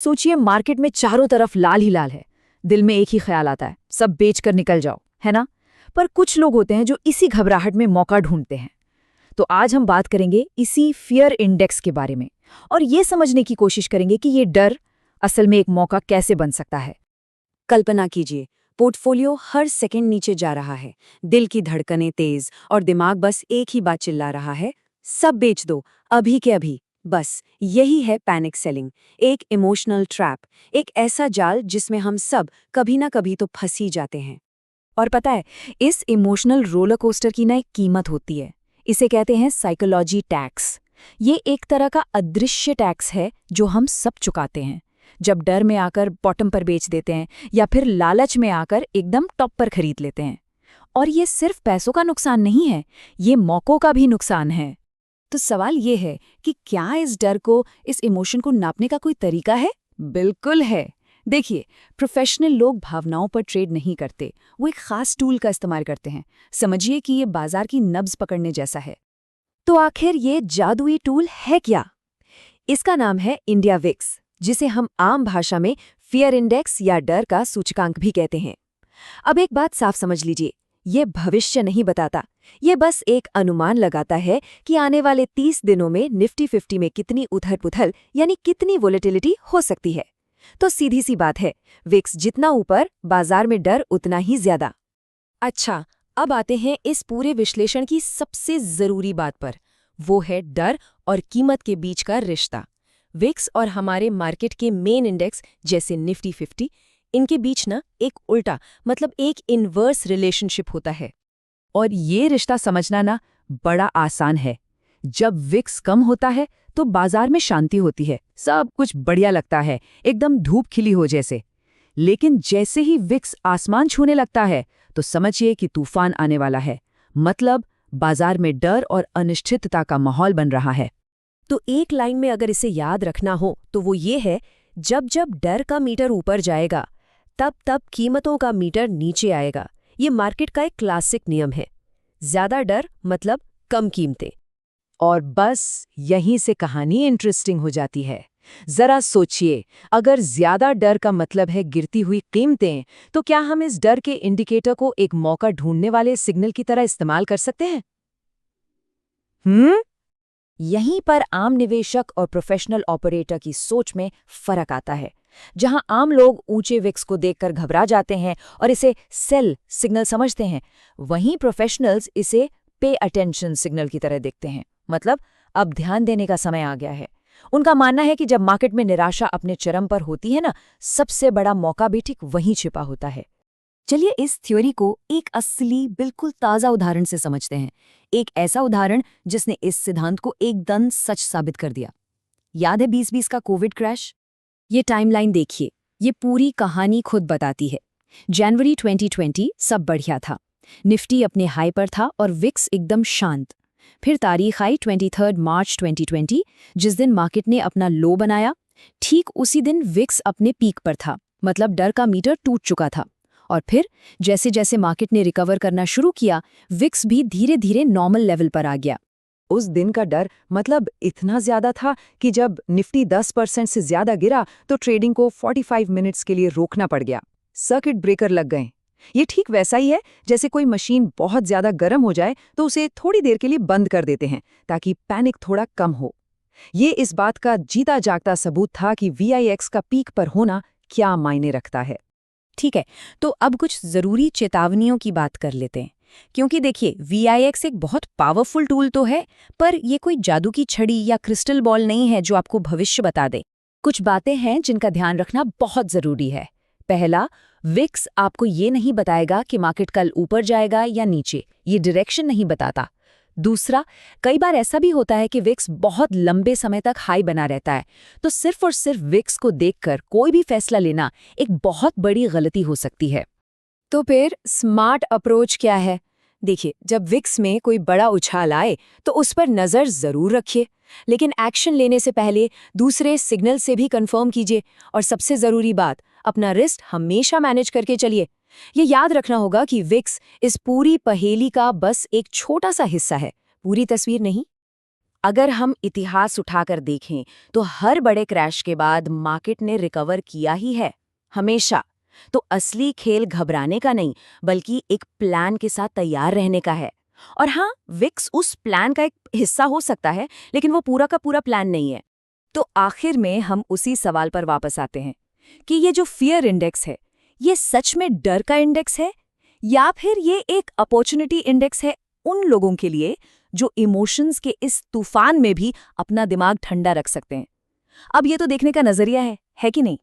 सोचिए मार्केट में चारों तरफ लाल ही लाल है। दिल में एक ही ख्याल आता है, सब बेच कर निकल जाओ, है ना? पर कुछ लोग होते हैं जो इसी घबराहट में मौका ढूंढते हैं। तो आज हम बात करेंगे इसी फियर इंडेक्स के बारे में और ये समझने की कोशिश करेंगे कि ये डर असल में एक मौका कैसे बन सकता है। कल्पना कीजिए, पोर्टफोलियो हर सेकंड नीचे जा रहा है, दिल की धड़कनें तेज और दिमाग बस एक ही बात चिल्ला रहा है, सब बेच दो, अभी के अभी। बस यही है पैनिक सेलिंग, एक इमोशनल ट्रैप, एक ऐसा जाल जिसमें हम सब कभी ना कभी तो फंस ही जाते हैं। और पता है, इस इमोशनल रोलर कोस्टर की ना एक कीमत होती है। इसे कहते हैं साइकोलॉजी टैक्स। ये एक तरह का अदृश्य टैक्स है जो हम सब चुकाते हैं जब डर में आकर बॉटम पर बेच देते हैं या फिर लालच में आकर एकदम टॉप पर खरीद लेते हैं। और ये सिर्फ पैसों का नुकसान नहीं है, ये मौकों का भी नुकसान है। तो सवाल ये है कि क्या इस डर को, इस इमोशन को नापने का कोई तरीका है? बिल्कुल है। देखिए, प्रोफेशनल लोग भावनाओं पर ट्रेड नहीं करते, वो एक खास टूल का इस्तेमाल करते हैं। समझिए कि ये बाजार की नब्ज पकड़ने जैसा है। तो आखिर ये जादुई टूल है क्या? इसका नाम है इंडिया विक्स, जिसे हम आम भाषा में फियर इंडेक्स या डर का सूचकांक भी कहते हैं। अब एक बात साफ समझ लीजिए, ये भविष्य नहीं बताता, ये बस एक अनुमान लगाता है कि आने वाले 30 दिनों में निफ्टी 50 में कितनी उथल-पुथल यानी कितनी वोलेटिलिटी हो सकती है। तो सीधी सी बात है, विक्स जितना ऊपर, बाजार में डर उतना ही ज्यादा। अच्छा, अब आते हैं इस पूरे विश्लेषण की सबसे जरूरी बात पर। वो है डर और कीमत के बीच का रिश्ता। विक्स और हमारे मार्केट के मेन इंडेक्स जैसे निफ्टी 50, इनके बीच ना एक उल्टा मतलब एक इनवर्स रिलेशनशिप होता है। और ये रिश्ता समझना ना बड़ा आसान है। जब विक्स कम होता है तो बाजार में शांति होती है, सब कुछ बढ़िया लगता है, एकदम धूप खिली हो जैसे। लेकिन जैसे ही विक्स आसमान छूने लगता है तो समझिए कि तूफान आने वाला है। मतलब बाजार में डर और अनिश्चितता का माहौल बन रहा है। तो एक लाइन में अगर इसे याद रखना हो तो वो ये है, जब जब डर का मीटर ऊपर जाएगा तब तब कीमतों का मीटर नीचे आएगा। ये मार्केट का एक क्लासिक नियम है। ज्यादा डर मतलब कम कीमतें। और बस यहीं से कहानी इंटरेस्टिंग हो जाती है। जरा सोचिए, अगर ज्यादा डर का मतलब है गिरती हुई कीमतें, तो क्या हम इस डर के इंडिकेटर को एक मौका ढूंढने वाले सिग्नल की तरह इस्तेमाल कर सकते हैं? यहीं पर आम निवेशक और प्रोफेशनल ऑपरेटर की सोच में फर्क आता है। जहां आम लोग ऊंचे विक्स को देखकर घबरा जाते हैं और इसे सेल सिग्नल समझते हैं, वहीं प्रोफेशनल्स इसे पे अटेंशन सिग्नल की तरह देखते हैं। मतलब अब ध्यान देने का समय आ गया है। उनका मानना है कि जब मार्केट में निराशा अपने चरम पर होती है ना, सबसे बड़ा मौका भी ठीक वहीं छिपा होता है। चलिए इस थ्योरी को एक असली बिल्कुल ताज़ा उदाहरण से समझते हैं। एक ऐसा उदाहरण जिसने इस सिद्धांत को एकदम सच साबित कर दिया। याद है 2020 का कोविड क्रैश? ये टाइमलाइन देखिए, ये पूरी कहानी खुद बताती है। जनवरी 2020 सब बढ़िया था, निफ्टी अपने हाई पर था और विक्स एकदम शांत। फिर तारीख आई 23 मार्च 2020, जिस दिन मार्केट ने अपना लो बनाया। ठीक उसी दिन विक्स अपने पीक पर था, मतलब डर का मीटर टूट चुका था। और फिर जैसे जैसे मार्केट ने रिकवर करना शुरू किया, विक्स भी धीरे धीरे नॉर्मल लेवल पर आ गया। उस दिन का डर मतलब इतना ज्यादा था कि जब निफ्टी 10% से ज्यादा गिरा तो ट्रेडिंग को 45 मिनट्स के लिए रोकना पड़ गया। सर्किट ब्रेकर लग गए। ये ठीक वैसा ही है जैसे कोई मशीन बहुत ज्यादा गर्म हो जाए तो उसे थोड़ी देर के लिए बंद कर देते हैं ताकि पैनिक थोड़ा कम हो। ये इस बात का जीता जागता सबूत था कि VIX का पीक पर होना क्या मायने रखता है। ठीक है, तो अब कुछ जरूरी चेतावनियों की बात कर लेते हैं। क्योंकि देखिए, VIX एक बहुत पावरफुल टूल तो है, पर ये कोई जादू की छड़ी या क्रिस्टल बॉल नहीं है जो आपको भविष्य बता दे। कुछ बातें हैं जिनका ध्यान रखना बहुत जरूरी है। पहला, विक्स आपको ये नहीं बताएगा कि मार्केट कल ऊपर जाएगा या नीचे, ये डायरेक्शन नहीं बताता। दूसरा, कई बार ऐसा भी होता है कि विक्स बहुत लंबे समय तक हाई बना रहता है, तो सिर्फ और सिर्फ विक्स को देखकर कोई भी फैसला लेना एक बहुत बड़ी गलती हो सकती है। तो फिर स्मार्ट अप्रोच क्या है? देखिए, जब विक्स में कोई बड़ा उछाल आए तो उस पर नज़र ज़रूर रखिए, लेकिन एक्शन लेने से पहले दूसरे सिग्नल से भी कंफर्म कीजिए। और सबसे ज़रूरी बात, अपना रिस्क हमेशा मैनेज करके चलिए। ये याद रखना होगा कि विक्स इस पूरी पहेली का बस एक छोटा सा हिस्सा है, पूरी तस्वीर नहीं। अगर हम इतिहास उठाकर देखें तो हर बड़े क्रैश के बाद मार्केट ने रिकवर किया ही है, हमेशा। तो असली खेल घबराने का नहीं, बल्कि एक प्लान के साथ तैयार रहने का है। और हाँ, विक्स उस प्लान का एक हिस्सा हो सकता है, लेकिन वो पूरा का पूरा प्लान नहीं है। तो आखिर में हम उसी सवाल पर वापस आते हैं कि ये जो फियर इंडेक्स है, ये सच में डर का इंडेक्स है या फिर ये एक अपॉर्चुनिटी इंडेक्स है उन लोगों के लिए जो इमोशंस के इस तूफान में भी अपना दिमाग ठंडा रख सकते हैं। अब ये तो देखने का नजरिया है कि नहीं?